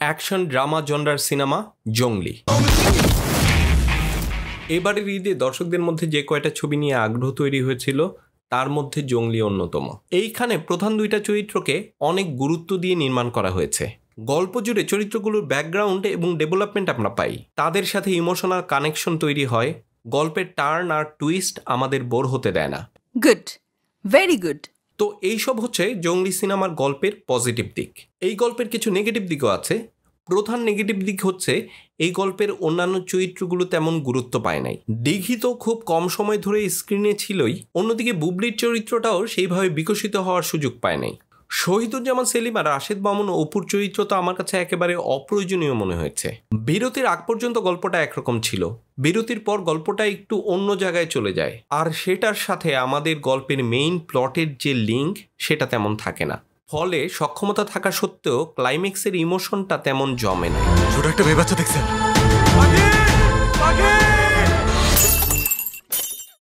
Action drama জনরার cinema জংলি। এবারের ঈদে দর্শকদের মধ্যে যে কয়টা ছবি নিয়ে আগ্রহ তৈরি হয়েছিল তার মধ্যে জংলি অন্যতম। এইখানে প্রধান দুইটা চরিত্রকে অনেক গুরুত্ব দিয়ে নির্মাণ করা হয়েছে। গল্প জুড়ে চরিত্রগুলোর ব্যাকগ্রাউন্ড এবং ডেভেলপমেন্ট আমরা পাই, তাদের সাথে ইমোশনাল কানেকশন তৈরি হয়, গল্পের টার্ন আর টুইস্ট আমাদের বোর হতে দেয় না। Good, very good. তো এইসব হচ্ছে জংলি সিনেমার গল্পের পজিটিভ দিক। এই গল্পের কিছু নেগেটিভ দিকও আছে। প্রধান নেগেটিভ দিক হচ্ছে এই গল্পের অন্যান্য চরিত্রগুলো তেমন গুরুত্ব পায় নাই। দিঘি তো খুব কম সময় ধরে স্ক্রিনে ছিলই, অন্যদিকে বুবলির চরিত্রটাও সেইভাবে বিকশিত হওয়ার সুযোগ পায় নাই। শহীদুজ্জামান সেলিম আর রাশেদ মামুন অপুর চরিত্র তো আমার কাছে একেবারে অপ্রয়োজনীয় মনে হয়েছে। বিরতির আগ পর্যন্ত গল্পটা একরকম ছিল, বিরতির পর গল্পটা একটু অন্য জায়গায় চলে যায়, আর সেটার সাথে আমাদের গল্পের মেইন প্লটের যে লিঙ্ক সেটা তেমন থাকে না। ফলে সক্ষমতা থাকা সত্ত্বেও ক্লাইম্যাক্সের ইমোশনটা তেমন জমে না। ছোট একটা মেয়ে বাচ্চা দেখছেন?